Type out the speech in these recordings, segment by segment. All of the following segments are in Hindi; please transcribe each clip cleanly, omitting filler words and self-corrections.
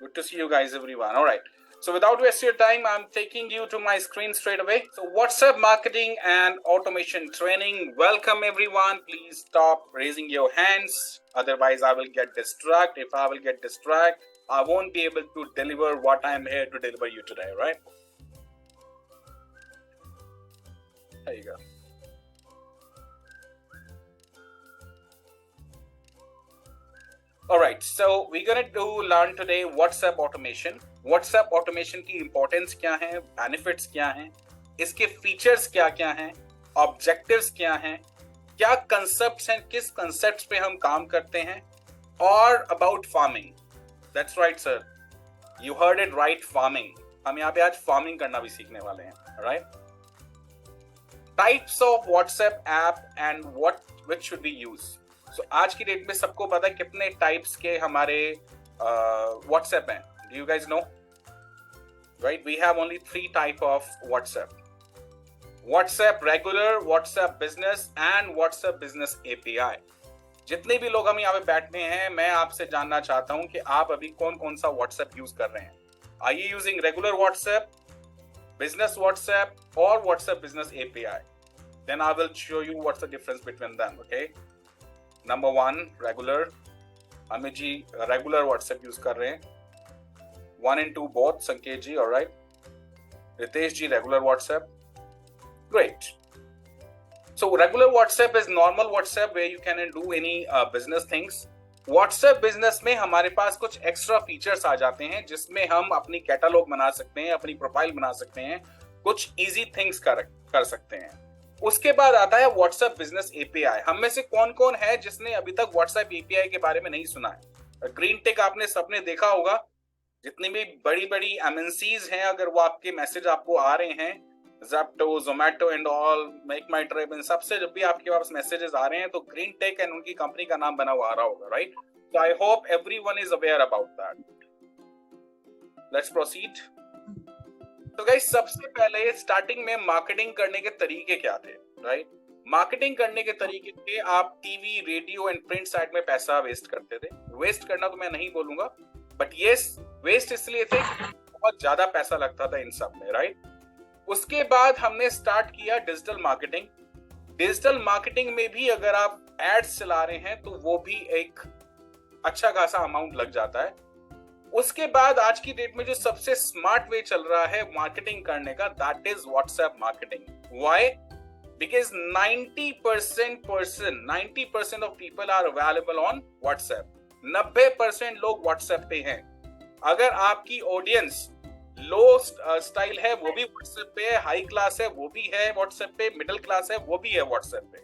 Good to see you guys, everyone. All right. So without wasting your time, I'm taking you to my screen straight away. So WhatsApp marketing and automation training. Welcome, everyone. Please stop raising your hands. Otherwise, I will get distracted. If I will get distracted, I won't be able to deliver what I'm here to deliver you today, right? There you go. All right, so we're going to learn today WhatsApp automation. WhatsApp automation की importance क्या है, benefits क्या हैं, इसके features क्या हैं, objectives क्या हैं, क्या concepts हैं, किस concepts पे हम काम करते हैं, और about farming. That's right, sir. You heard it right, farming. हम यहाँ पे आज farming करना भी सीखने वाले हैं, right? Types of WhatsApp app and which should we use? So आज की डेट में सबको पता है कितने टाइप्स के हमारे WhatsApp हैं. Do you guys know? Right? We have only 3 type of WhatsApp. WhatsApp regular, WhatsApp business and WhatsApp business API. जितने भी लोग हम यहाँ पे बैठे हैं, मैं आपसे जानना चाहता हूँ कि आप अभी कौन सा WhatsApp यूज कर रहे हैं. Are you using regular WhatsApp, business WhatsApp or WhatsApp business API? Then I will show you what's the difference between them, okay? Number 1, regular. Amit ji regular WhatsApp use कर रहे हैं. 1 and 2 both. Sanket ji, all right. Ritesh ji regular WhatsApp. Great. So regular WhatsApp is normal WhatsApp where you can do any business things. WhatsApp business में हमारे पास कुछ एक्स्ट्रा फीचर्स आ जाते हैं जिसमें हम अपनी कैटलॉग बना सकते हैं, अपनी प्रोफाइल बना सकते हैं, कुछ इजी थिंग्स कर सकते हैं. उसके बाद आता है WhatsApp बिजनेस API. हम में से कौन कौन है जिसने अभी तक WhatsApp API के बारे में नहीं सुना है? ग्रीन टिक आपने सबने देखा होगा. जितनी भी बड़ी MNCs हैं, अगर वो आपके मैसेज आपको आ रहे हैं, Zepto, Zomato and all, Make My Trip, इन सबसे जब भी आपके पास मैसेजेस आ रहे हैं तो ग्रीन टेक एंड उनकी कंपनी का नाम बना हुआ आ रहा होगा, right? So I hope everyone is aware about that. Let's proceed. तो गाइस, सबसे पहले स्टार्टिंग में मार्केटिंग करने के तरीके क्या थे, राइट? मार्केटिंग करने के तरीके थे, आप TV, radio and print side में पैसा वेस्ट करते थे. वेस्ट करना तो मैं नहीं बोलूंगा, बट यस, वेस्ट इसलिए थे कि बहुत ज्यादा पैसा लगता था इन सब में, राइट? उसके बाद हमने स्टार्ट किया डिजिटल मार्केटिंग. डिजिटल मार्केटिंग में भी अगर आप एड्स चला रहे हैं तो वो भी एक अच्छा खासा अमाउंट लग जाता है. उसके बाद आज की डेट में जो सबसे स्मार्ट वे चल रहा है मार्केटिंग करने का, that is WhatsApp marketing. Why? Because 90% of people are available on WhatsApp. 90% लोग व्हाट्सएप पे हैं. अगर आपकी ऑडियंस लो स्टाइल है वो भी व्हाट्सएप पे है, हाई क्लास है वो भी है व्हाट्सएप पे, मिडिल क्लास है वो भी है व्हाट्सएप पे.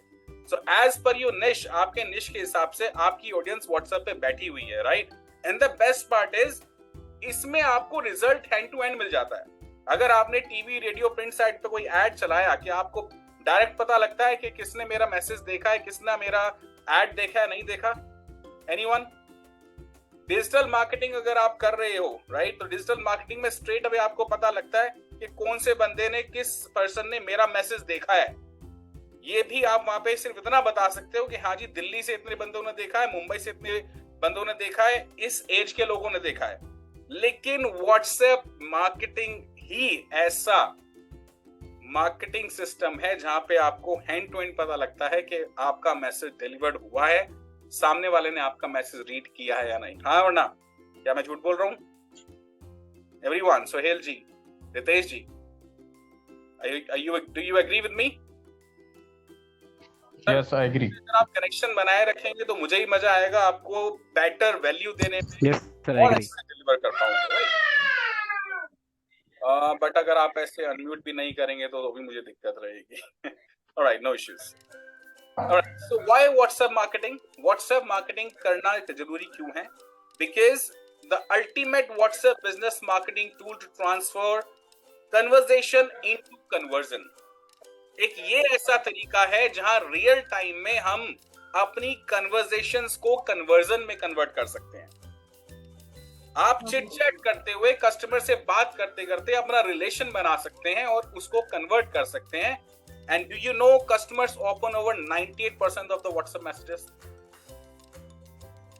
सो एज पर योर निश, आपके निश के हिसाब से आपकी ऑडियंस व्हाट्सएप पे बैठी हुई है, right? And the best part is इसमें आपको रिजल्ट हैंड टू हैंड मिल जाता है. अगर आपने टीवी, रेडियो, प्रिंट साइट पे कोई ऐड चलाया कि आपको डायरेक्ट पता लगता है कि किसने मेरा मैसेज देखा है, किसने मेरा ऐड देखा है, नहीं देखा. एनीवन? डिजिटल मार्केटिंग अगर आप कर रहे हो, राइट, तो डिजिटल मार्केटिंग में स्ट्रेट अवे आपको पता लगता है कि कौन से बंदे ने, किस पर्सन ने मेरा मैसेज देखा है. ये भी आप वहां पे सिर्फ इतना बता सकते हो कि हाँ जी, दिल्ली से इतने बंदों ने देखा है, मुंबई से इतने बंदों ने देखा है, इस एज के लोगों ने देखा है. लेकिन व्हाट्सएप मार्केटिंग ही ऐसा मार्केटिंग सिस्टम है जहां पे आपको हैंड टू हैंड पता लगता है कि आपका मैसेज डिलीवर्ड हुआ है, सामने वाले ने आपका मैसेज रीड किया है या नहीं. हाँ और ना? क्या मैं झूठ बोल रहा हूं? Everyone, Sohail ji, Ritesh ji, do you agree with me? Yes, I agree. अगर आप कनेक्शन बनाए रखेंगे तो मुझे ही मजा आएगा आपको बेटर वैल्यू देने में. Yes, sir, I agree. Deliver कर पाऊंगा. बट अगर आप ऐसे अनम्यूट भी नहीं करेंगे तो भी मुझे दिक्कत रहेगी. Alright, no issues. Alright, so why WhatsApp marketing? WhatsApp marketing करना जरूरी क्यों है? Because the ultimate WhatsApp business marketing tool to transfer conversation into conversion. एक ये ऐसा तरीका है जहां रियल टाइम में हम अपनी कन्वर्सेशंस को कन्वर्जन में कन्वर्ट कर सकते हैं. आप चिट चैट करते हुए कस्टमर से बात करते करते अपना रिलेशन बना सकते हैं और उसको कन्वर्ट कर सकते हैं. And do you know customers open over 98% of the WhatsApp messages?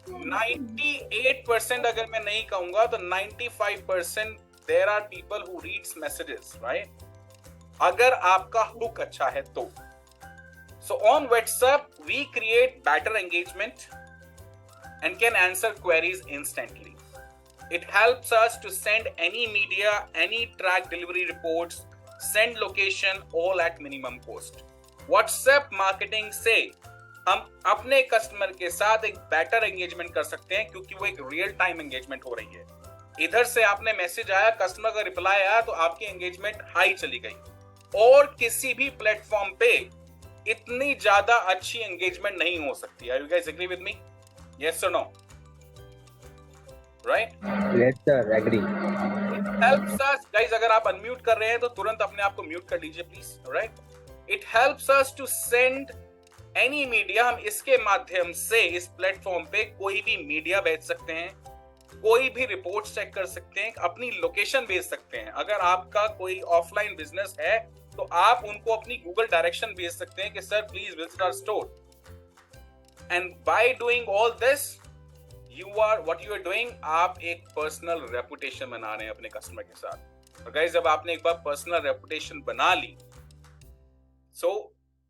98% अगर मैं नहीं कहूंगा तो 95% there are people who reads messages, right? अगर आपका हुक अच्छा है तो. So on WhatsApp we create better engagement and can answer queries instantly. It helps us to send any media, any track delivery reports, send location all at minimum cost. WhatsApp marketing से हम अपने कस्टमर के साथ एक बेटर एंगेजमेंट कर सकते हैं क्योंकि वो एक रियल टाइम एंगेजमेंट हो रही है. इधर से आपने मैसेज आया, कस्टमर का रिप्लाई आया तो आपकी एंगेजमेंट हाई चली गई. और किसी भी प्लेटफॉर्म पे इतनी ज्यादा अच्छी एंगेजमेंट नहीं हो सकती. Are you guys agree with me? Yes or no? Right? Yes sir, agree. It helps us, guys. अगर आप अनम्यूट कर रहे हैं तो तुरंत अपने आप को म्यूट कर लीजिए please. Right? It helps us to send any media. हम इसके माध्यम से इस प्लेटफॉर्म पे कोई भी मीडिया भेज सकते हैं, कोई भी रिपोर्ट चेक कर सकते हैं, अपनी लोकेशन भेज सकते हैं. अगर आपका कोई ऑफलाइन बिजनेस है तो आप उनको अपनी गूगल डायरेक्शन भेज सकते हैं कि sir please visit our store. And by doing all this what you are doing, आप एक पर्सनल रेपुटेशन बना रहे हैं अपने कस्टमर के साथ. और गाइस जब आपने एक बार पर्सनल रेपुटेशन बना ली सो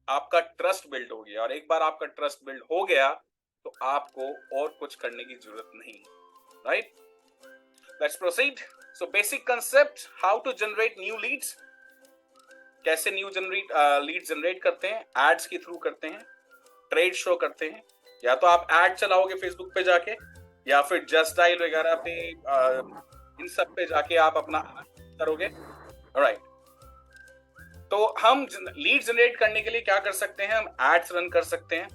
आपका ट्रस्ट बिल्ड हो गया. और एक बार आपका ट्रस्ट बिल्ड हो गया तो आपको और कुछ करने की जरूरत नहीं. Right? Let's proceed. So basic concept, how to generate new leads. कैसे न्यू लीड जनरेट करते हैं? एड्स के थ्रू करते हैं, ट्रेड शो करते हैं, या तो आप एड चलाओगे फेसबुक पे जाके या फिर जस्ट डायल वगैरह पे इन सब पे जाके आप अपना करोगे. राइट? तो हम लीड जनरेट करने के लिए क्या कर सकते हैं? हम एड्स रन कर सकते हैं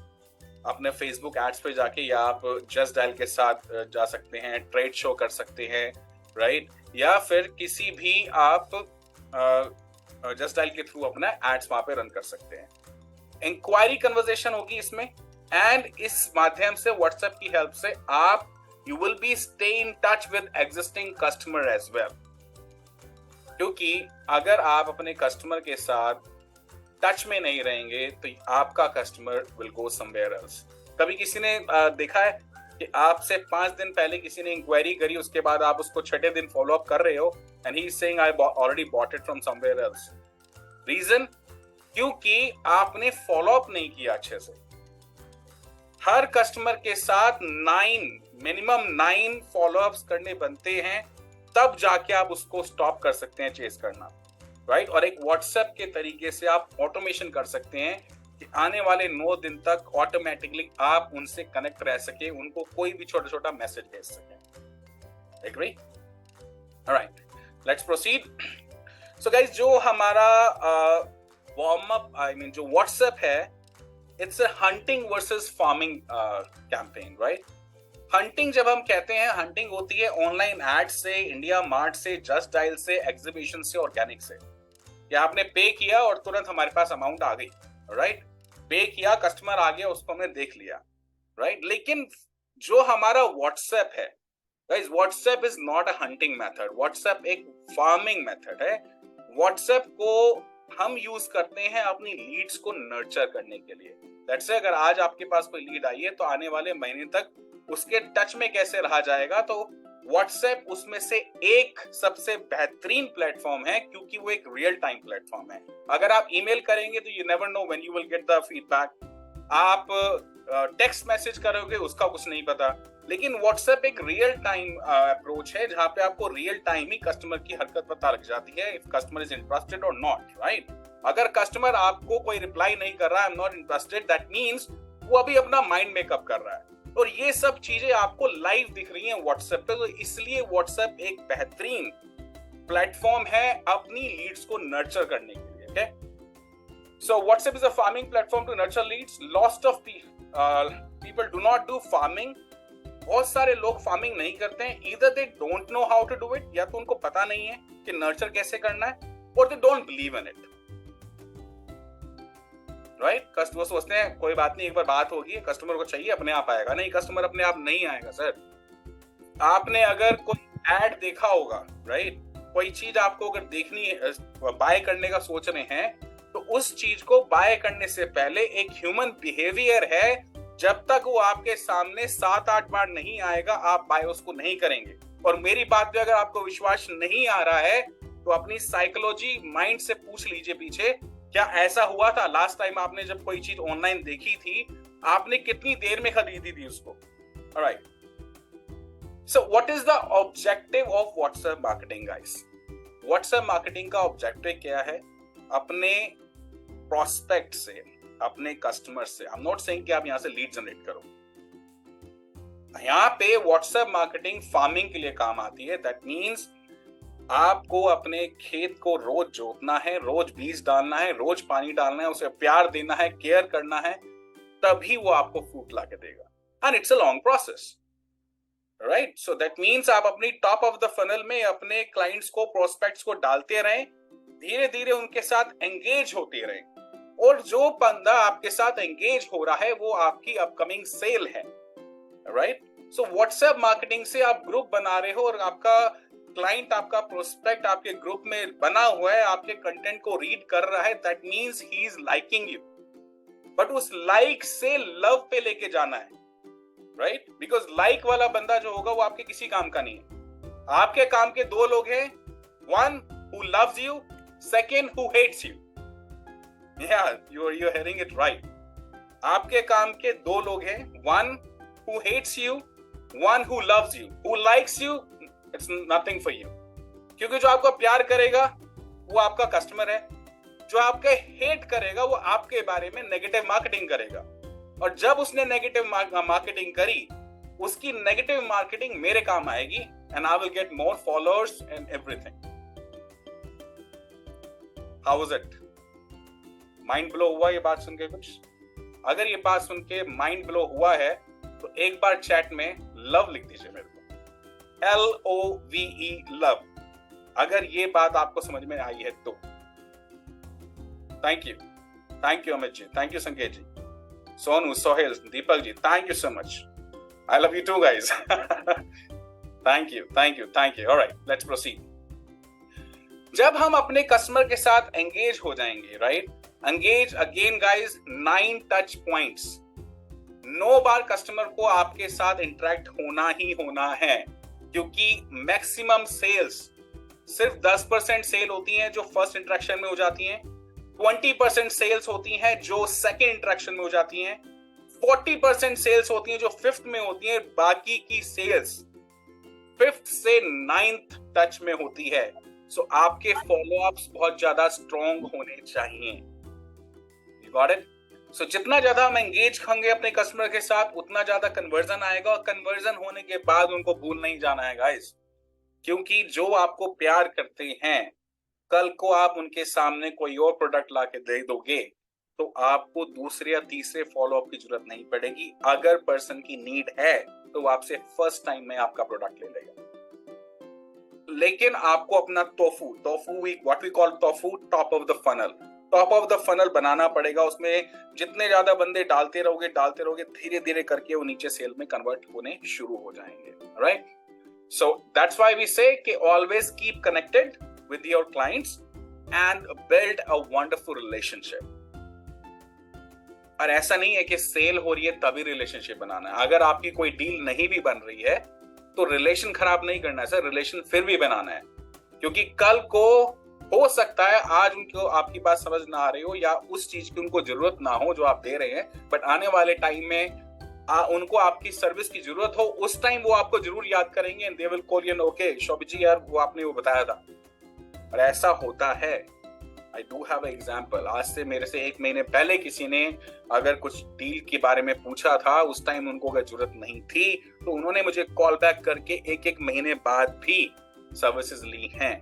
अपने फेसबुक एड्स पे जाके, या आप जस्ट डायल के साथ जा सकते हैं, ट्रेड शो कर सकते हैं. राइट? या फिर किसी भी आप जस्ट डायल के थ्रू अपना एड्स वहां पे रन कर सकते हैं. इंक्वायरी कन्वर्सेशन होगी इसमें, एंड इस माध्यम से व्हाट्सएप की हेल्प से आप you will be stay in touch with existing customer as well. क्योंकि अगर आप अपने कस्टमर के साथ टच में नहीं रहेंगे तो आपका customer will go somewhere else. कभी किसी ने देखा है कि आपसे 5 दिन पहले किसी ने इंक्वायरी करी, उसके बाद आप उसको 6ठे दिन फॉलो अप कर रहे हो and he is saying I already bought it from somewhere else. Reason? क्योंकि आपने फॉलो अप नहीं किया अच्छे से. हर कस्टमर के साथ मिनिमम 9 फॉलोअप्स करने बनते हैं, तब जाके आप उसको स्टॉप कर सकते हैं चेस करना. राइट? और एक व्हाट्सएप के तरीके से आप ऑटोमेशन कर सकते हैं कि आने वाले 9 दिन तक ऑटोमेटिकली आप उनसे कनेक्ट रह सके, उनको कोई भी छोटा छोटा मैसेज भेज सके. Agree? Alright, let's proceed. So guys, जो हमारा वार्म अप जो व्हाट्सएप है, it's a hunting versus farming campaign. Right? Hunting जब हम कहते हैं, हंटिंग होती है ऑनलाइन एड से, इंडिया मार्ट से, जस्ट डायल से, एग्जीबिशन से, ऑर्गेनिक से. या आपने पे किया और तुरंत हमारे पास अमाउंट आ गई. राइट? पे किया, कस्टमर आ गया, उसको हमने देख लिया. राइट? लेकिन जो हमारा व्हाट्सएप है, guys, WhatsApp is not a hunting method. WhatsApp एक फार्मिंग मेथड है. व्हाट्सएप को हम यूज करते हैं अपनी लीड्स को नर्चर करने के लिए. दैट्स से अगर आज आपके पास कोई लीड आई है तो आने वाले महीने तक उसके टच में कैसे रहा जाएगा. तो व्हाट्सएप उसमें से एक सबसे बेहतरीन प्लेटफॉर्म है क्योंकि वो एक रियल टाइम प्लेटफॉर्म है. अगर आप ईमेल करेंगे तो you never know when you will get the feedback. आप टेक्स्ट मैसेज करोगे, उसका कुछ नहीं पता. लेकिन व्हाट्सएप एक रियल टाइम अप्रोच है जहां पे आपको रियल टाइम ही कस्टमर की हरकत पता लग जाती है, इफ कस्टमर इज इंटरेस्टेड और नॉट. राइट? अगर कस्टमर आपको कोई रिप्लाई नहीं कर रहा है, I am not interested, that means वो अभी अपना माइंड मेकअप कर रहा है. और ये सब चीजें आपको लाइव दिख रही हैं व्हाट्सएप पे. तो इसलिए व्हाट्सएप एक बेहतरीन प्लेटफॉर्म है अपनी लीड्स को नर्चर करने के लिए. Okay, so WhatsApp is a farming platform to nurture leads. Lot of people do not do farming. बहुत सारे लोग फार्मिंग नहीं करते हैं. Either they don't know how to do it, या तो उनको पता नहीं है कि नर्चर कैसे करना है, और they don't believe in it. Right? Customer सोचते हैं कोई बात नहीं, एक बार बात होगी, कस्टमर को चाहिए, अपने आप आएगा. नहीं, कस्टमर अपने आप नहीं आएगा सर. आपने अगर कोई एड देखा होगा, राइट, कोई चीज आपको अगर देखनी है, बाय करने का सोच रहे हैं, तो उस चीज को बाय करने से पहले एक ह्यूमन बिहेवियर है जब तक वो आपके सामने 7-8 बार नहीं आएगा आप बाय उसको नहीं करेंगे। और मेरी बात पे अगर आपको विश्वास नहीं आ रहा है तो अपनी साइकोलॉजी माइंड से पूछ लीजिए पीछे, क्या ऐसा हुआ था लास्ट टाइम आपने जब कोई चीज ऑनलाइन देखी थी, आपने कितनी देर में खरीदी थी उसको। Alright, so what is the objective of WhatsApp marketing guys? WhatsApp marketing का ऑब्जेक्टिव क्या है? अपने प्रोस्पेक्ट से, अपने कस्टमर से, आई एम नॉट सेइंग कि आप यहां से लीड जनरेट करो, यहां पे व्हाट्सएप मार्केटिंग फार्मिंग के लिए काम आती है। दैट मींस आपको अपने खेत को रोज जोतना है, रोज बीज डालना है, रोज पानी डालना है, उसे प्यार देना है, केयर करना है, तभी वो आपको फ्रूट लाके देगा। And it's a long process, right? So that means आप अपनी टॉप ऑफ द फनल में अपने क्लाइंट्स को, प्रोस्पेक्ट्स को डालते रहें, धीरे धीरे उनके साथ एंगेज होते रहें, और जो बंदा आपके साथ एंगेज हो रहा है वो आपकी अपकमिंग सेल है, राइट? सो व्हाट्सएप मार्केटिंग से आप ग्रुप बना रहे हो और आपका क्लाइंट, आपका प्रोस्पेक्ट आपके ग्रुप में बना हुआ है, आपके कंटेंट को रीड कर रहा है, that means he is liking you. But उस लाइक से लव पे लेके जाना है, राइट? बिकॉज लाइक वाला बंदा जो होगा वो आपके किसी काम का नहीं है। आपके काम के दो लोग हैं, one who loves you, second who hates you. Yeah, you're hearing it right. आपके काम के दो लोग हैं, one who hates you, one who loves you. Who likes you, it's nothing for you. क्योंकि जो आपको प्यार करेगा वो आपका कस्टमर है, जो आपके हेट करेगा वो आपके बारे में नेगेटिव मार्केटिंग करेगा, और जब उसने नेगेटिव मार्केटिंग करी, उसकी नेगेटिव मार्केटिंग मेरे काम आएगी, and I will get more followers and everything. How was it? Mind blow हुआ ये बात सुन के? कुछ अगर ये बात सुन के माइंड ब्लो हुआ है तो एक बार चैट में लव लिख दीजिए मेरे को, LOVE लव, अगर ये बात आपको समझ में आई है तो। Thank you Amit ji, thank you Sanket ji, Sonu, Sohail, Deepak ji, thank you so much, I love you too guys. Thank you. Alright, let's proceed. जब हम अपने कस्टमर के साथ एंगेज हो जाएंगे, राइट? Engage again guys, 9 touch points. 9 बार कस्टमर को आपके साथ इंटरेक्ट होना ही होना है, क्योंकि मैक्सिमम सेल्स सिर्फ 10% सेल होती हैं जो फर्स्ट इंटरेक्शन में हो जाती हैं, 20% सेल्स होती हैं जो सेकंड इंटरेक्शन में हो जाती हैं, 40% सेल्स होती हैं जो फिफ्थ में होती हैं, बाकी की सेल्स फिफ्थ से 9th टच में होती है। सो आपके फॉलोअप्स बहुत ज्यादा स्ट्रॉन्ग होने चाहिए। Got it? So, जितना ज्यादा हम एंगेज होंगे अपने कस्टमर के साथ, उतना ज्यादा कन्वर्जन आएगा, और कन्वर्जन होने के बाद उनको भूल नहीं जाना है गाइस, क्योंकि जो आपको प्यार करते हैं, कल को आप उनके सामने कोई और प्रोडक्ट लाके दे दोगे तो आपको दूसरे या तीसरे फॉलोअप की जरूरत नहीं पड़ेगी। अगर पर्सन की नीड है तो आपसे फर्स्ट टाइम में आपका प्रोडक्ट ले लेगा। लेकिन आपको अपना tofu, what we call tofu, top of the funnel बनाना पड़ेगा। उसमें जितने ज्यादा बंदे डालते रहोगे धीरे धीरे करके वो नीचे सेल में कन्वर्ट होने शुरू हो जाएंगे, right? So that's why we say कि always keep connected with your clients and build a wonderful relationship. और ऐसा नहीं है कि सेल हो रही है तभी रिलेशनशिप बनाना है। अगर आपकी कोई डील नहीं भी बन रही है तो रिलेशन खराब नहीं करना है सर, रिलेशन फिर भी बनाना है, क्योंकि कल को हो सकता है आज उनको आपकी बात समझ ना आ रही हो या उस चीज की उनको जरूरत ना हो जो आप दे रहे हैं, बट आने वाले टाइम में उनको आपकी सर्विस की जरूरत हो, उस टाइम वो आपको जरूर याद करेंगे and they will call you, okay Shobhit ji यार वो आपने वो बताया था। और ऐसा होता है, आई डू हैव एग्जाम्पल। आज से मेरे से 1 महीने पहले किसी ने अगर कुछ डील के बारे में पूछा था, उस टाइम उनको अगर जरूरत नहीं थी तो उन्होंने मुझे कॉल बैक करके 1 महीने बाद भी सर्विसेज ली हैं।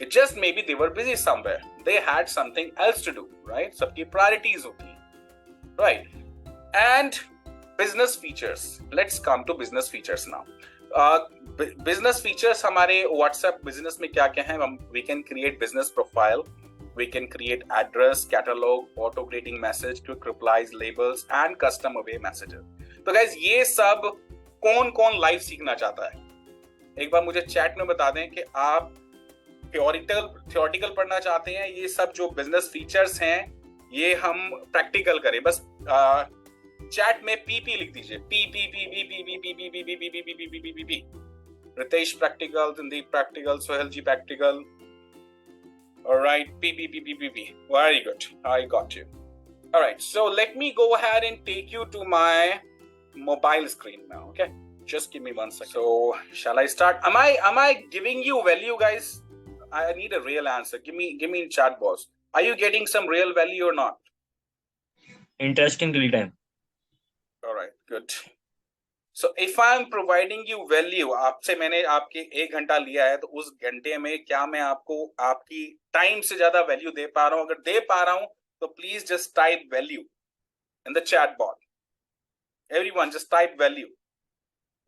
It just maybe they were busy somewhere. They had something else to do, right? सबकी priorities होती हैं, right? And business features. Let's come to business features now. Business features हमारे WhatsApp business में क्या-क्या हैं? We can create business profile. We can create address, catalog, auto greeting message, quick replies, labels, and custom away messages. तो guys ये सब कौन-कौन लाइव सीखना चाहता है? एक बार मुझे चैट में बता दें कि आप थियोरेटिकल पढ़ना चाहते हैं, ये सब जो बिजनेस फीचर्स हैं ये हम प्रैक्टिकल करें। बस चैट में पीपी लिख दीजिए, P P P P P P P P P P P P P P P P. Ritesh practical, Sandeep practical, Sohel ji practical. All right, P P P P P P. Very good. I got you. All right. So let me go ahead and take you to my mobile screen now. Okay. Just give me 1 second. So shall I start? Am I giving you value, guys? I need a real answer. Give me in chat box. Are you getting some real value or not? Interesting real time. All right. Good. So if I am providing you value, आपसे मैंने आपके 1 घंटा लिया है, तो उस घंटे में क्या मैं आपको आपकी टाइम से ज्यादा वैल्यू दे पा रहा हूं? अगर दे पा रहा हूं तो please just type value in the chatbot. Everyone just type value,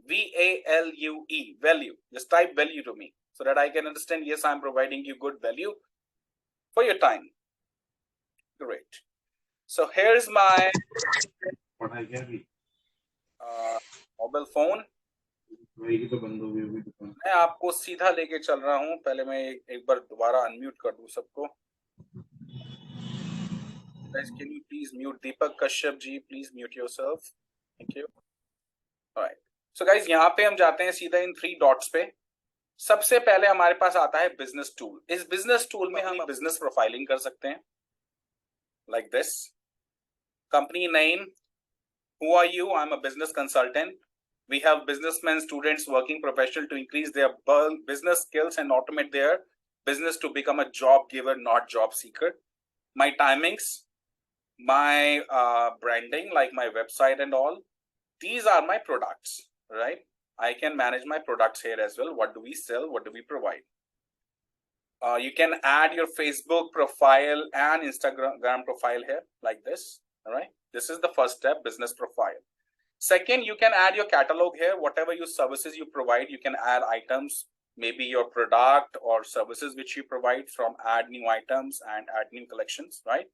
VALUE, value. Just type value to me so that I can understand, yes, I'm providing you good value for your time. Great. So here's my mobile phone. मैं आपको सीधा लेके चल रहा हूं. पहले मैं एक बार दोबारा अनम्यूट कर दूं सबको. Guys, can you please mute Deepak Kashyap ji? Please mute yourself. Thank you. Alright. So guys, यहाँ पे हम जाते हैं सीधा इन 3 डॉट्स पे. सबसे पहले हमारे पास आता है बिजनेस टूल. इस बिजनेस टूल में हम बिजनेस प्रोफाइलिंग कर सकते हैं. Like this. Company name. Who are you? I'm a business consultant. We have businessmen, students, working professionals to increase their business skills and automate their business to become a job giver, not job seeker. My timings, my branding, like my website and all. These are my products, right? I can manage my products here as well. What do we sell? What do we provide? You can add your Facebook profile and Instagram profile here like this. All right. This is the first step, business profile. Second, you can add your catalog here. Whatever your services you provide, you can add items, maybe your product or services which you provide, from add new items and add new collections, right?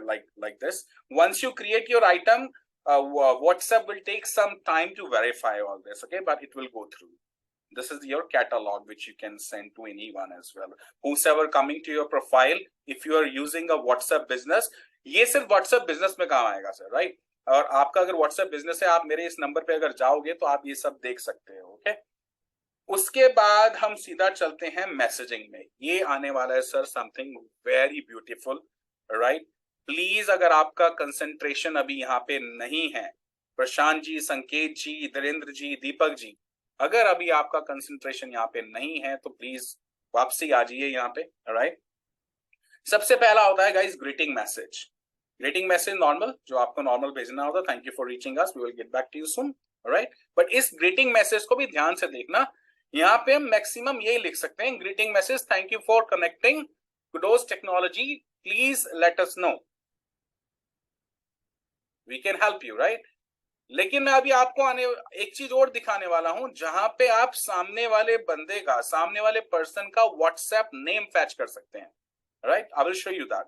Like this. Once you create your item, WhatsApp will take some time to verify all this, okay? But it will go through. This is your catalog which you can send to anyone as well. Whosoever coming to your profile, if you are using a WhatsApp business, ये सिर्फ WhatsApp business में काम आएगा सर, right? और आपका अगर WhatsApp business है, आप मेरे इस नंबर पे अगर जाओगे तो आप ये सब देख सकते हो, ओके? उसके बाद हम सीधा चलते हैं मैसेजिंग में. ये आने वाला है sir something very beautiful, right? Please अगर आपका कंसंट्रेशन अभी यहाँ पे नहीं है, प्रशांत जी, संकेत जी, धीरेन्द्र जी, दीपक जी, अगर अभी आपका कंसंट्रेशन यहाँ पे नहीं है तो प्लीज वापसी आ जाइए यहाँ पे, राइट? सबसे पहला होता है guys greeting message. Greeting message normal, जो आपको नॉर्मल भेजना होता है, thank you for reaching us, we will get back to you soon, right? But इस ग्रीटिंग मैसेज को भी ध्यान से देखना. यहाँ पे हम मैक्सिमम यही लिख सकते हैं, greeting message, thank you for connecting, kudos technology, please let us know, we can help you, right? लेकिन मैं अभी आपको एक चीज और दिखाने वाला हूं, जहां पे आप सामने वाले बंदे का, सामने वाले पर्सन का व्हाट्सएप नेम फैच कर सकते हैं, right? I will show you that.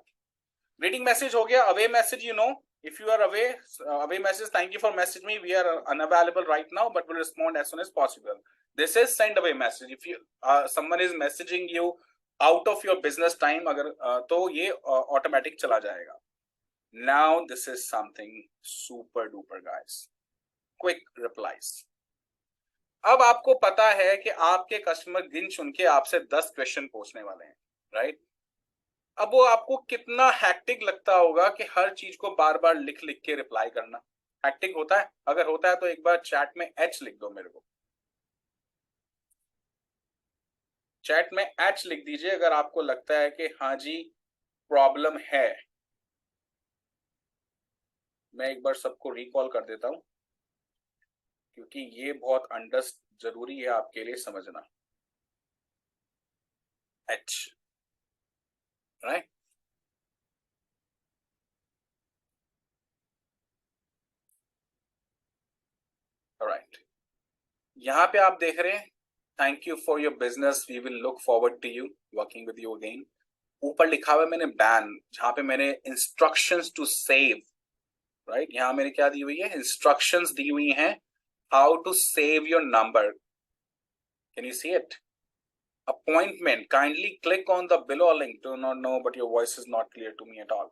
Greeting message हो गया. Away message, you know, if you are away message, thank you for message me, we are unavailable right now but will respond as soon as possible. This is send away message. If you someone is messaging you out of your business time, अगर तो ये automatic चला जाएगा. Now this is something super duper guys, quick replies. अब आपको पता है कि आपके कस्टमर गिन चुन के आपसे 10 क्वेश्चन पूछने वाले हैं, राइट? अब वो आपको कितना हैक्टिक लगता होगा कि हर चीज को बार बार लिख लिख के रिप्लाई करना. हैक्टिक होता है? अगर होता है तो एक बार चैट में H लिख दो मेरे को. चैट में H लिख दीजिए अगर आपको लगता है कि हाँ जी प्रॉब्लम है. मैं एक बार सबको रिकॉल कर देता हूं क्योंकि ये बहुत जरूरी है आपके लिए समझना. H, right? Alright. यहाँ पे आप देख रहे हैं, thank you for your business, we will look forward to you working with you again. ऊपर लिखा हुआ है मैंने बैन, जहां पे मैंने इंस्ट्रक्शंस टू सेव, राइट? यहाँ मैंने क्या दी हुई है, इंस्ट्रक्शंस दी हुई हैं, how to save your number. Can you see it? Appointment, kindly click on the below link. Do not know but your voice is not clear to me at all.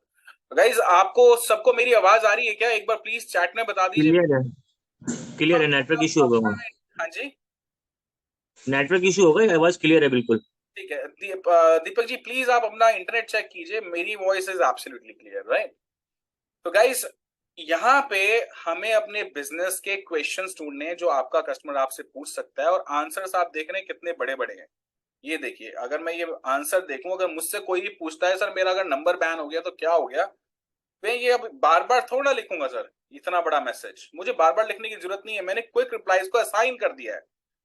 Guys आपको सबको मेरी आवाज आ रही है क्या? एक बार प्लीज चैट में बता दीजिए। क्लियर है, क्लियर है। नेटवर्क इशू होगा अपना वहाँ। हाँ जी। नेटवर्क इशू होगा, ये आवाज क्लियर है बिल्कुल। ठीक है दीपक जी प्लीज आप अपना इंटरनेट चेक कीजिए, मेरी voice is absolutely clear right? तो गाइस यहाँ पे हमें अपने बिजनेस के क्वेश्चंस ढूंढने हैं जो आपका कस्टमर आपसे पूछ सकता है, और आंसर्स आप देख रहे हैं कितने बड़े बड़े हैं। ये देखिए, अगर मैं ये आंसर देखूं, अगर मुझसे कोई भी पूछता है सर मेरा अगर नंबर बैन हो गया तो क्या हो गया, मैं ये अब बार बार थोड़ा लिखूंगा सर, इतना बड़ा मैसेज मुझे बार बार लिखने की जरूरत नहीं है, मैंने क्विक रिप्लाईज को असाइन कर दिया है।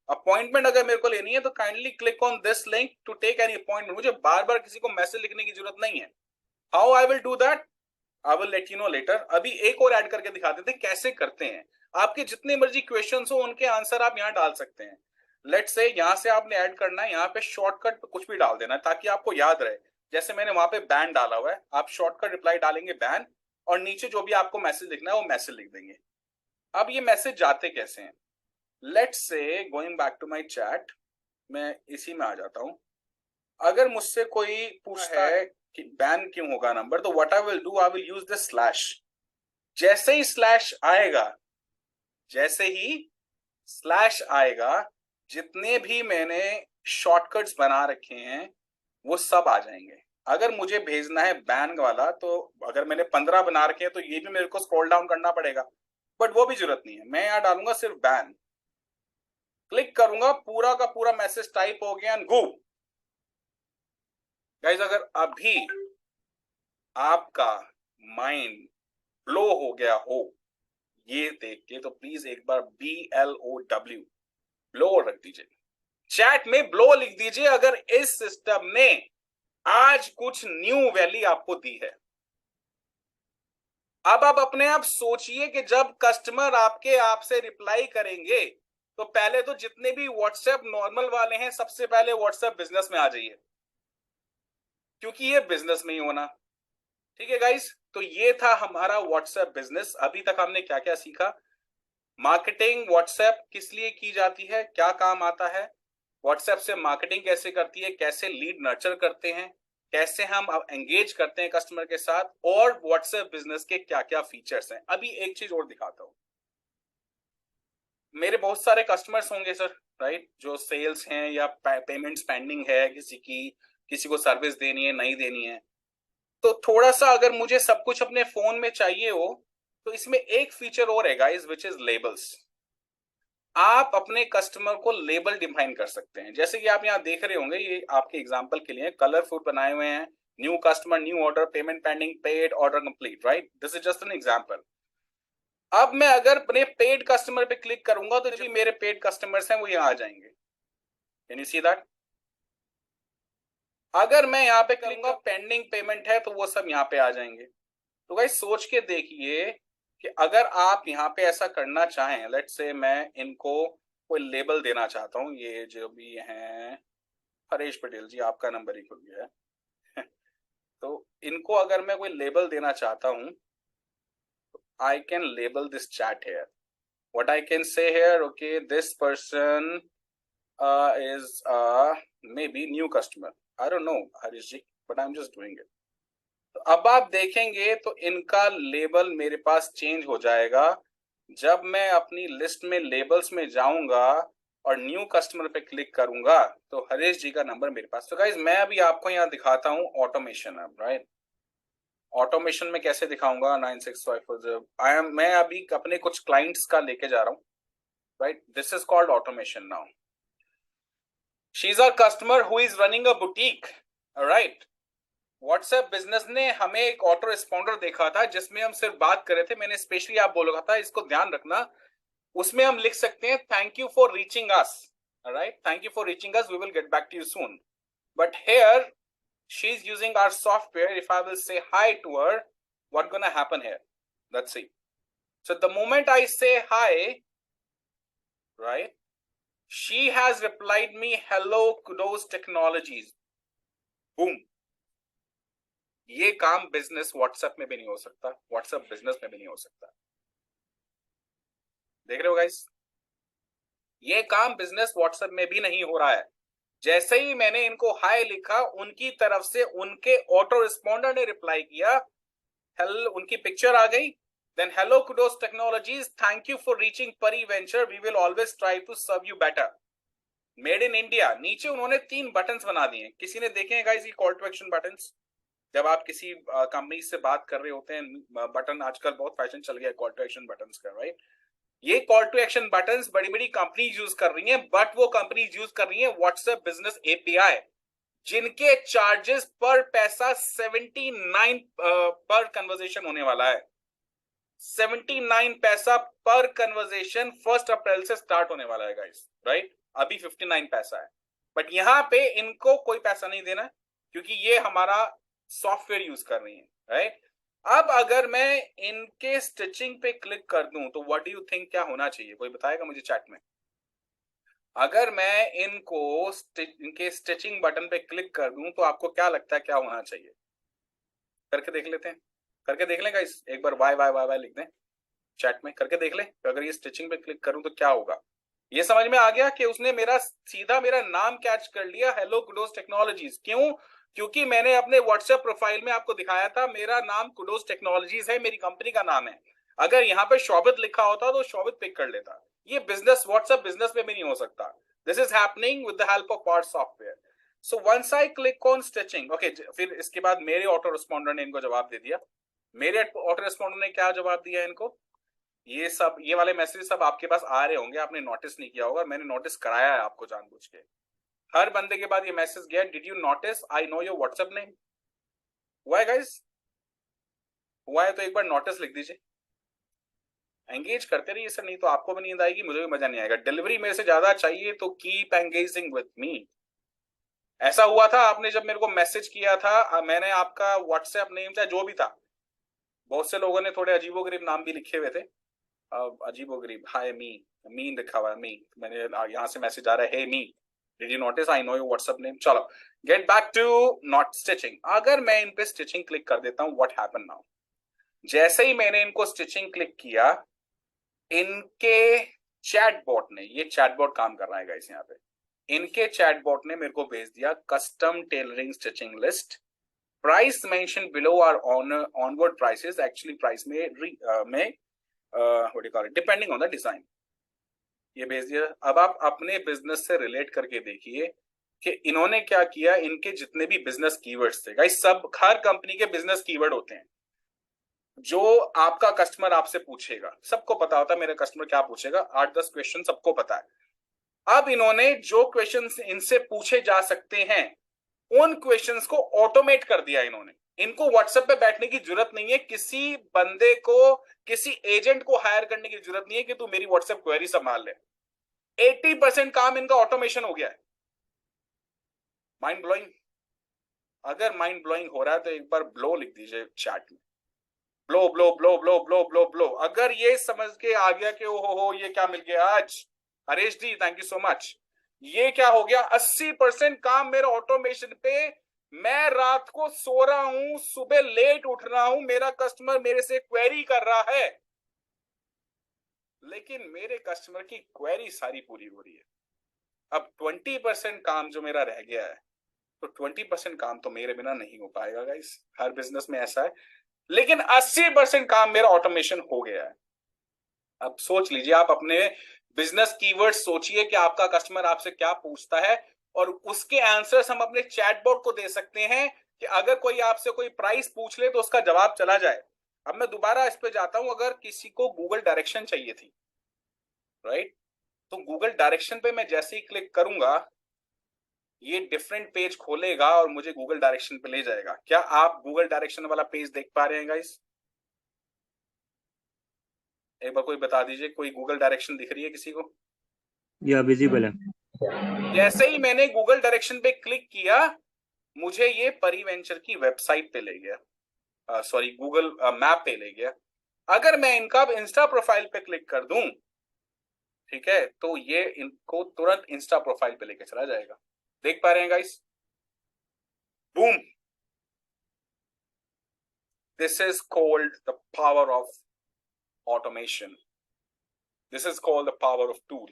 अपॉइंटमेंट अगर मेरे को लेनी है तो kindly click on this link to take any appointment, मुझे बार बार किसी को मैसेज लिखने की जरूरत नहीं है। How I will do that, I will let you know later. अभी एक और ऐड करके दिखा देते हैं कैसे करते हैं। आपके जितने मर्जी क्वेश्चन हो उनके आंसर आप यहाँ डाल सकते हैं। लेट से यहाँ से आपने ऐड करना है, यहाँ पे शॉर्टकट कुछ भी डाल देना है ताकि आपको याद रहे। जैसे मैंने वहां पे बैन डाला हुआ है, आप शॉर्टकट रिप्लाई डालेंगे बैन, और नीचे जो भी आपको मैसेज लिखना है वो मैसेज लिख देंगे। अब ये मैसेज जाते कैसे हैं? Let's going back to my chat, मैं इसी में आ जाता हूं। अगर मुझसे कोई पूछता है कि बैन क्यों होगा नंबर, तो what I will do, I will use the slash. जैसे ही स्लैश आएगा, जैसे ही स्लैश आएगा, जितने भी मैंने शॉर्टकट्स बना रखे हैं वो सब आ जाएंगे। अगर मुझे भेजना है बैन वाला, तो अगर मैंने 15 बना रखे हैं तो ये भी मेरे को स्क्रॉल डाउन करना पड़ेगा, बट वो भी जरूरत नहीं है, मैं यहाँ डालूंगा सिर्फ बैन, क्लिक करूंगा, पूरा का पूरा मैसेज टाइप हो गया एंड गो। गाइस अगर अभी आपका माइंड ब्लो हो गया हो ये देख के, तो प्लीज एक बार BLOW ब्लो रख दीजिए, चैट में ब्लो लिख दीजिए अगर इस सिस्टम ने आज कुछ न्यू वैल्यू आपको दी है। अब आप अपने आप सोचिए कि जब कस्टमर आपके आपसे रिप्लाई करेंगे तो पहले तो जितने भी व्हाट्सएप नॉर्मल वाले हैं सबसे पहले व्हाट्सएप बिजनेस में आ जाइए, क्योंकि ये बिजनेस में ही होना। ठीक है गाइस, तो ये था हमारा व्हाट्सएप बिजनेस। अभी तक हमने क्या क्या सीखा, मार्केटिंग व्हाट्सएप किस लिए की जाती है, क्या काम आता है, व्हाट्सएप से मार्केटिंग कैसे करती है, कैसे लीड नर्चर करते हैं, कैसे हम एंगेज करते हैं कस्टमर के साथ, और व्हाट्सएप बिजनेस के क्या क्या फीचर्स हैं। अभी एक चीज और दिखाता हूं। मेरे बहुत सारे कस्टमर्स होंगे सर राइट, जो सेल्स हैं या पेमेंट्स पेंडिंग है किसी की, किसी को सर्विस देनी है नहीं देनी है, तो थोड़ा सा अगर मुझे सब कुछ अपने फोन में चाहिए हो तो इसमें एक फीचर और है गाइस, विच इज लेबल्स। आप अपने कस्टमर को लेबल डिफाइन कर सकते हैं, जैसे कि आप यहाँ देख रहे होंगे, ये आपके एग्जांपल के लिए कलरफुल बनाए हुए हैं, new customer, new order, payment pending, paid, order complete, right? This is just an example. अब मैं अगर अपने पेड कस्टमर पे क्लिक करूंगा तो जो मेरे पेड कस्टमर्स हैं वो यहाँ आ जाएंगे। Can you see that? अगर मैं यहाँ पे करूंगा पेंडिंग पेमेंट है तो वो सब यहाँ पे आ जाएंगे। तो गाइस सोच के देखिए कि अगर आप यहाँ पे ऐसा करना चाहें, लेट्स से मैं इनको कोई लेबल देना चाहता हूँ, ये जो भी हैं, हरीश पटेल जी आपका नंबर ही खुल गया है तो इनको अगर मैं कोई लेबल देना चाहता हूँ, I can label this chat here. What I can say here, okay, this person is maybe new customer. I don't know, Harish ji, but I'm just doing it. तो अब आप देखेंगे तो इनका लेबल मेरे पास चेंज हो जाएगा जब मैं अपनी लिस्ट में लेबल्स में जाऊंगा और न्यू कस्टमर पे क्लिक करूंगा तो हरीश जी का नंबर मेरे पास। तो गाइज मैं अभी आपको यहाँ दिखाता हूँ ऑटोमेशन, अब राइट ऑटोमेशन में कैसे दिखाऊंगा 9654 आई एम, मैं अभी अपने कुछ क्लाइंट्स का लेके जा रहा हूँ, right? This is called automation now. She is our customer who is running a boutique, right? WhatsApp business ने हमें एक ऑटो रिस्पॉन्डर देखा था जिसमें हम सिर्फ बात कर रहे थे, मैंने स्पेशली आप बोला था इसको ध्यान रखना, उसमें हम लिख सकते हैं thank you for reaching us, right? Thank you for reaching us, we will get back to you soon. But here she is using our software. If I will say hi to her, what's gonna happen here? Let's see. So the moment I say hi, right, she has replied me, hello kudos technologies, boom। ये काम बिजनेस व्हाट्सएप में भी नहीं हो सकता, व्हाट्सएप बिजनेस में भी नहीं हो सकता। देख रहे हो गाइस, ये काम बिजनेस व्हाट्सएप में भी नहीं हो रहा है। जैसे ही मैंने इनको हाय लिखा, उनकी तरफ से उनके ऑटो रिस्पॉन्डर ने रिप्लाई किया, हेलो, उनकी पिक्चर आ गई, then hello Kudos Technologies, thank you for reaching Pari Venture, we will always try to serve you better, made in India. नीचे उन्होंने 3 बटन्स बना दिए, किसी ने देखे हैं गाइस ये कॉल टू एक्शन बटन्स? जब आप किसी कंपनी से बात कर रहे होते हैं, बटन आजकल बहुत फैशन चल गया है कॉल टू एक्शन बटन्स का, राइट? ये कॉल टू एक्शन बटन्स बड़ी बड़ी कंपनीज यूज कर रही हैं, बट वो कंपनीज यूज कर रही हैं व्हाट्सएप बिजनेस एपीआई, जिनके चार्जेस पर पैसा 79 पर कन्वर्सेशन होने वाला है। 79 पैसा पर कन्वर्सेशन 1 अप्रैल से स्टार्ट होने वाला है गाइस, राइट? अभी 59 पैसा है, बट यहां पे इनको कोई पैसा नहीं देना क्योंकि ये हमारा सॉफ्टवेयर यूज कर रही है, राइट? अब अगर मैं इनके स्टिचिंग पे क्लिक कर दूं तो व्हाट डू यू थिंक क्या होना चाहिए? कोई बताएगा मुझे चैट में? अगर मैं इनके स्टिचिंग बटन पे क्लिक कर दूं तो आपको क्या लगता है क्या होना चाहिए? करके देख लेते हैं, करके देख लें गाइस, एक बार वाई वाई वाई वाई लिख दें चैट में, करके देख ले अगर ये स्टिचिंग पे क्लिक करूं तो क्या होगा। ये समझ में आ गया कि उसने सीधा मेरा नाम कैच कर लिया, हेलो कुडोस टेक्नोलॉजीज। क्यों? क्योंकि मैंने अपने व्हाट्सएप प्रोफाइल में आपको दिखाया था मेरा नाम कुडोस टेक्नोलॉजीज है, मेरी कंपनी का नाम है। अगर यहाँ पे शोभित लिखा होता तो शोभित पिक कर लेता। ये बिजनेस व्हाट्सएप बिजनेस में भी नहीं हो सकता। This is happening with the help of our software. So once I click on stitching, okay, फिर इसके बाद मेरे ऑटो रिस्पॉन्डर ने इनको जवाब दे दिया। मेरे ऑटो रिस्पॉन्डर ने क्या जवाब दिया इनको? ये वाले मैसेज सब आपके पास आ रहे होंगे, आपने नोटिस नहीं किया होगा, मैंने नोटिस कराया है आपको जानबूझ के। हर बंदे के बाद ये मैसेज गया, did you notice I know your WhatsApp name? हुआ है गाइस? हुआ है तो एक बार नोटिस लिख दीजिए, एंगेज करते रहिए सर, नहीं तो आपको भी नींद आएगी, मुझे भी मजा नहीं आएगा। डिलीवरी मेरे से ज्यादा चाहिए तो कीप एंगेजिंग विद मी। ऐसा हुआ था, आपने जब मेरे को मैसेज किया था, मैंने आपका व्हाट्सएप नेम चाहे जो भी था, बहुत से लोगों ने थोड़े अजीबोगरीब नाम भी लिखे हुए थे, अजीबोगरीब, हाय मी, मीन लिखा हुआ है मी, मैंने यहाँ से मैसेज आ रहा है, hey me, did you notice I know your WhatsApp name? चलो get back to knot stitching. अगर मैं इन पे स्टिचिंग क्लिक कर देता हूं, व्हाट हैपन नाउ? जैसे ही मैंने इनको स्टिचिंग क्लिक किया, इनके चैटबॉट ने, ये चैटबॉट काम कर रहा है गाइस यहाँ पे, इनके चैटबॉट ने मेरे को भेज दिया custom tailoring stitching list, price mention below are onward prices, actually price में what do you call it, depending on the design, ये भेज दिया। अब आप अपने बिजनेस से रिलेट करके देखिए कि इन्होंने क्या किया। इनके जितने भी बिजनेस कीवर्ड्स थे गाइस, सब हर कंपनी के बिजनेस कीवर्ड होते हैं जो आपका कस्टमर आपसे पूछेगा, सबको पता होता है मेरा कस्टमर क्या पूछेगा, 8-10 क्वेश्चन सबको पता है। अब इन्होंने जो क्वेश्चंस इनसे पूछे जा सकते हैं उन क्वेश्चंस को ऑटोमेट कर दिया इन्होंने। इनको व्हाट्सएप पे बैठने की जरूरत नहीं है, किसी बंदे को, किसी एजेंट को हायर करने की जरूरत नहीं है कि तू मेरी व्हाट्सएप क्वेरी संभाल ले। 80% काम इनका ऑटोमेशन हो गया है। Mind blowing. अगर माइंड ब्लोइंग हो रहा है तो एक बार ब्लो लिख दीजिए चैट में, blow blow blow blow blow blow blow. अगर ये समझ के आ गया कि ओहो ये क्या मिल गया आज, हरीश जी थैंक यू सो मच, ये क्या हो गया, 80% काम मेरा ऑटोमेशन पे, मैं रात को सो रहा हूं, सुबह लेट उठ रहा हूं, मेरा कस्टमर मेरे से क्वेरी कर रहा है, लेकिन मेरे कस्टमर की क्वेरी सारी पूरी हो रही है। अब 20% काम जो मेरा रह गया है, तो 20% काम तो मेरे बिना नहीं हो पाएगा गाइस, हर बिजनेस में ऐसा है, लेकिन 80% काम मेरा ऑटोमेशन हो गया है। अब सोच लीजिए, आप अपने बिजनेस कीवर्ड सोचिए कि आपका कस्टमर आपसे क्या पूछता है, और उसके आंसर्स हम अपने चैटबॉट को दे सकते हैं कि अगर कोई आपसे कोई प्राइस पूछ ले तो उसका जवाब चला जाए। अब मैं दोबारा इस पे जाता हूं, अगर किसी को गूगल डायरेक्शन चाहिए थी, राइट, तो गूगल डायरेक्शन पे मैं जैसे ही क्लिक करूंगा ये डिफरेंट पेज खोलेगा और मुझे गूगल डायरेक्शन पे ले जाएगा। क्या आप गूगल डायरेक्शन वाला पेज देख पा रहे हैं गाइस? एक बार कोई बता दीजिए, कोई गूगल डायरेक्शन दिख रही है किसी को? या विजिबल है। जैसे ही मैंने गूगल डायरेक्शन पे क्लिक किया, मुझे ये परिवेंचर की वेबसाइट पे ले गया, सॉरी गूगल मैप पे ले गया। अगर मैं इनका इंस्टा प्रोफाइल पे क्लिक कर दूं, ठीक है, तो ये इनको तुरंत इंस्टा प्रोफाइल पे लेके चला जाएगा। देख पा रहे हैं guys? Boom, this is called the power of automation, this is called the power of tool.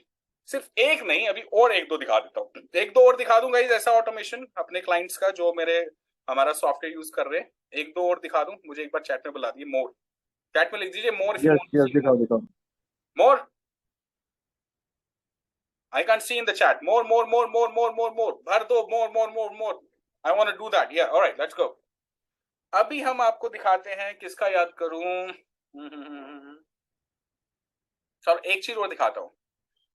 सिर्फ एक नहीं, अभी और एक दो दिखा देता हूं, एक दो और दिखा दूंगा ऐसा ऑटोमेशन अपने क्लाइंट्स का जो मेरे हमारा सॉफ्टवेयर यूज कर रहे हैं? एक दो और दिखा दूं? मुझे एक बार चैट में बुला दिए। मोर, चैट में लिख दीजिए more if you yes want to yes, see दिखाओ दिखाओ। मोर। I can't see in the chat. More. भर दो more. I want to do that. Yeah, all right, let's go. अभी हम आपको दिखाते हैं, किसका याद करूं? चलो एक चीज और दिखाता हूं।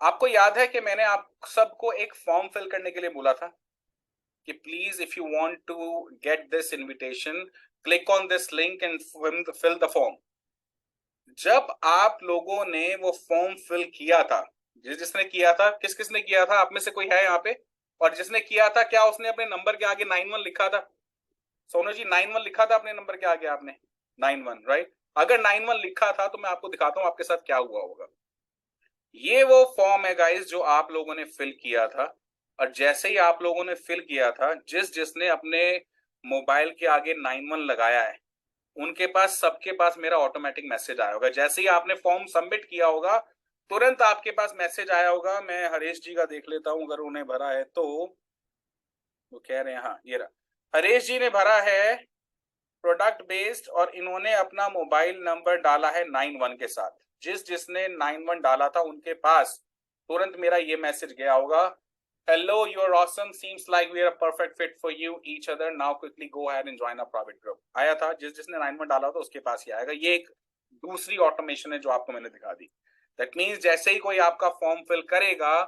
आपको याद है कि मैंने आप सबको एक फॉर्म फिल करने के लिए बोला था कि please if you want to get this invitation click on this link and fill the form. जब आप लोगों ने वो फॉर्म फिल किया था, जिसने किया था, किसने किया था? आप में से कोई है यहाँ पे? और जिसने किया था, क्या उसने अपने नंबर के आगे 91 लिखा था? सोनू जी 91 लिखा था अपने नंबर के आगे आपने? 91, राइट? अगर 91 लिखा था तो मैं आपको दिखाता हूं आपके साथ क्या हुआ होगा। ये वो फॉर्म है गाइस जो आप लोगों ने फिल किया था, और जैसे ही आप लोगों ने फिल किया था, जिसने अपने मोबाइल के आगे 91 लगाया है, उनके पास, सबके पास मेरा ऑटोमेटिक मैसेज आया होगा। जैसे ही आपने फॉर्म सबमिट किया होगा, तुरंत आपके पास मैसेज आया होगा। मैं हरीश जी का देख लेता हूं, अगर उन्हें भरा है तो। वो कह रहे हैं, हाँ ये रहा, हरीश जी ने भरा है प्रोडक्ट बेस्ड, और इन्होंने अपना मोबाइल नंबर डाला है 91 के साथ। जिसने 91 डाला था उनके पास तुरंत मेरा ये मैसेज गया होगा, hello you are awesome, seems like we are a perfect fit for you each other, now quickly go ahead and join a private group. आया था, जिसने 91 डाला था उसके पास ही आएगा। ये एक दूसरी ऑटोमेशन है जो आपको मैंने दिखा दी। दैट मीन्स जैसे ही कोई आपका फॉर्म फिल करेगा,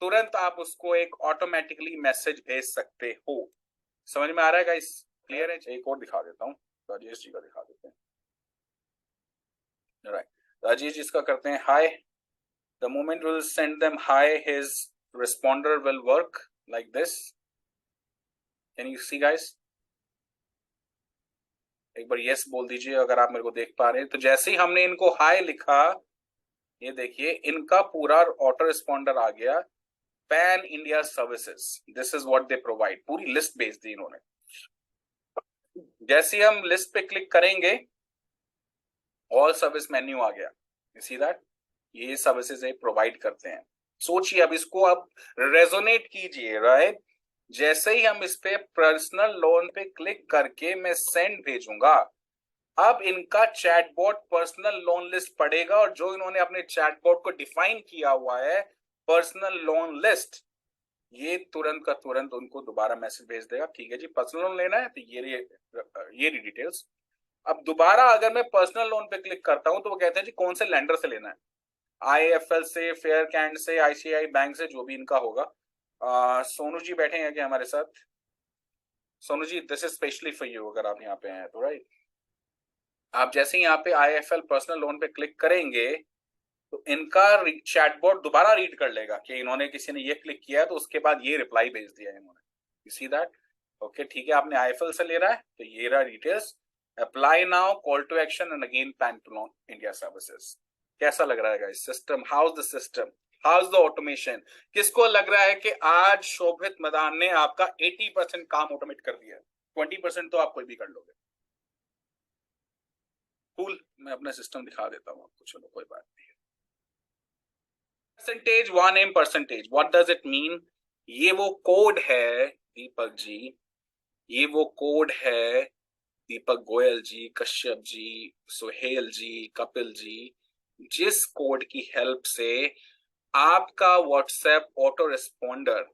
तुरंत आप उसको एक ऑटोमेटिकली मैसेज भेज सकते हो। समझ में आ रहा है गाइस? क्लियर है? एक और दिखा देता हूँ, राजेश जी का दिखा देते हैं। राइट, राजेश जी इसका करते हैं hi. The moment will send them hi, his responder will work like this. Can you see guys? एक बार यस बोल दीजिए अगर आप मेरे को देख पा रहे हैं। तो जैसे ही हमने इनको हाय लिखा, ये देखिए इनका पूरा ऑटो रिस्पॉन्डर आ गया। Pan India services, this is what they provide. पूरी लिस्ट भेज दी इन्होंने। जैसे ही हम लिस्ट पे क्लिक करेंगे, ऑल सर्विस मेन्यू आ गया। You see that? ये सर्विसेज प्रोवाइड करते हैं। सोचिए, अब इसको आप रेजोनेट कीजिए, राइट? जैसे ही हम इस पे पर्सनल लोन पे क्लिक करके मैं सेंड भेजूंगा, अब इनका चैटबॉट पर्सनल लोन लिस्ट पढ़ेगा, और जो इन्होंने अपने चैटबॉट को डिफाइन किया हुआ है पर्सनल लोन लिस्ट, ये तुरंत का तुरंत उनको दोबारा मैसेज भेज देगा, ठीक है जी पर्सनल लोन लेना है तो ये डिटेल्स। अब दोबारा अगर मैं पर्सनल लोन पे क्लिक करता हूं तो वो कहते हैं जी कौन से लेंडर से लेना है, आईएफएल से, फेयर कैंड से, आईसीआई बैंक से, जो भी इनका होगा। सोनू जी बैठे हैं क्या हमारे साथ? Sonu ji this is specially for you, अगर आप यहाँ पे हैं तो। राइट, आप जैसे ही यहाँ पे आईएफएल पर्सनल लोन पे क्लिक करेंगे तो इनका चैटबॉट दोबारा रीड कर लेगा कि इन्होंने, किसी ने ये क्लिक किया तो उसके बाद ये रिप्लाई भेज दिया है इन्होंने। You see that? ओके ठीक है, आपने आईएफएल से ले रहा है तो ये रहा details. Apply now, call to action and again pan to loan India services. कैसा लग रहा है guys system? How is the system? How is the automation? किसको लग रहा है कि आज शोभित मदान ने आपका 80% काम ऑटोमेट कर दिया है? 20% तो आप कोई भी कर लोगे। कूल, मैं अपना सिस्टम दिखा देता हूँ आपको। चलो कोई बात नहीं। Percentage, 1M percentage, what does it mean? ये वो कोड है दीपक जी, ये वो कोड है दीपक गोयल जी, कश्यप जी, सुहेल जी, कपिल जी, जिस कोड की हेल्प से आपका व्हाट्सएप ऑटो रिस्पॉन्डर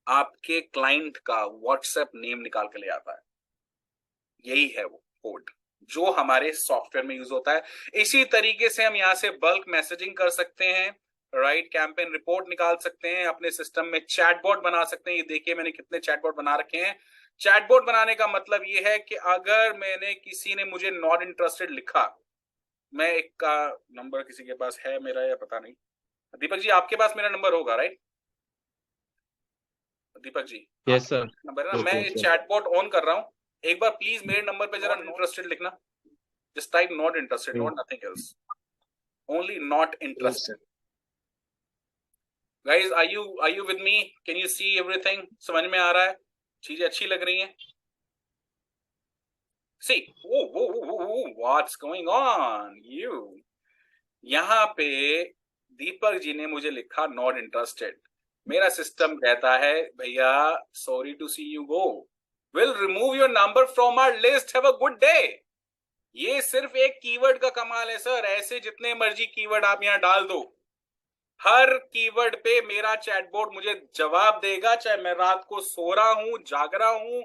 आपके क्लाइंट का व्हाट्सएप नेम निकाल के ले आता है। यही है वो कोड जो हमारे सॉफ्टवेयर में यूज होता है। इसी तरीके से हम यहाँ से बल्क मैसेजिंग कर सकते हैं, राइट? कैंपेन रिपोर्ट निकाल सकते हैं, अपने सिस्टम में चैटबॉट बना सकते हैं। ये देखिए मैंने कितने चैटबॉट बना रखे हैं। चैटबॉट बनाने का मतलब ये है कि अगर मैंने, किसी ने मुझे नॉट इंटरेस्टेड लिखा, मैं एक का नंबर किसी के पास है मेरा या पता नहीं, दीपक जी आपके पास मेरा नंबर होगा right? Deepak ji yes sir. Number है ना? मैं चैटबॉट ऑन कर रहा हूँ, एक बार प्लीज मेरे नंबर पे जरा इंटरेस्टेड लिखना। Just type not interested, not nothing else, only not interested. Guys are you with me? Can you see everything? समझ में आ रहा है? चीजें अच्छी लग रही हैं? See what's going on you. यहाँ पे दीपक जी ने मुझे लिखा नॉट इंटरेस्टेड। मेरा सिस्टम कहता है भैया sorry to see you go, will remove your number from our list, have a good day. ये सिर्फ एक कीवर्ड का कमाल है सर, ऐसे जितने मर्जी कीवर्ड आप यहां डाल दो, हर कीवर्ड पे मेरा चैटबॉट मुझे जवाब देगा, चाहे मैं रात को सो रहा हूं, जाग रहा हूं,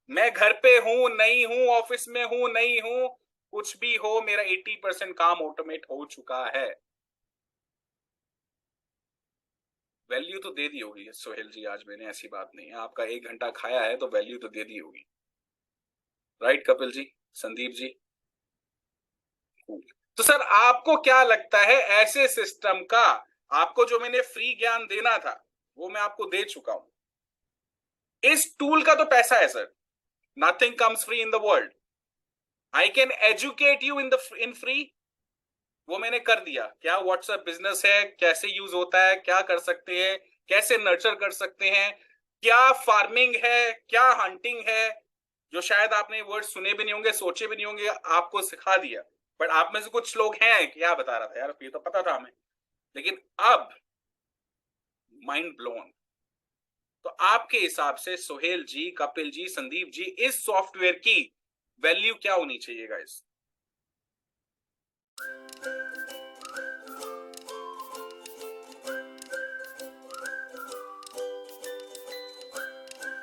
मैं घर पे हूं नहीं हूं, ऑफिस में हूं नहीं हूं, कुछ भी हो, मेरा 80% काम ऑटोमेट हो चुका है। वैल्यू तो दे दी होगी सोहेल जी आज मैंने, ऐसी बात नहीं है, आपका 1 घंटा खाया है तो वैल्यू तो दे दी होगी, राइट कपिल जी, संदीप जी। तो सर आपको क्या लगता है ऐसे सिस्टम का, आपको जो मैंने फ्री ज्ञान देना था वो मैं आपको दे चुका हूं, इस टूल का तो पैसा है sir, nothing comes free in the world, I can educate you in free, वो मैंने कर दिया। क्या व्हाट्सएप बिजनेस है, कैसे यूज होता है, क्या कर सकते हैं, कैसे नर्चर कर सकते हैं, क्या फार्मिंग है, क्या हंटिंग है, जो शायद आपने वर्ड सुने भी नहीं होंगे, सोचे भी नहीं होंगे, आपको सिखा दिया। बट आप में से कुछ लोग हैं क्या बता रहा था यार, ये तो पता था हमें, लेकिन अब माइंड ब्लोन। तो आपके हिसाब से सोहेल जी, कपिल जी, संदीप जी, इस सॉफ्टवेयर की वैल्यू क्या होनी चाहिए गाइस?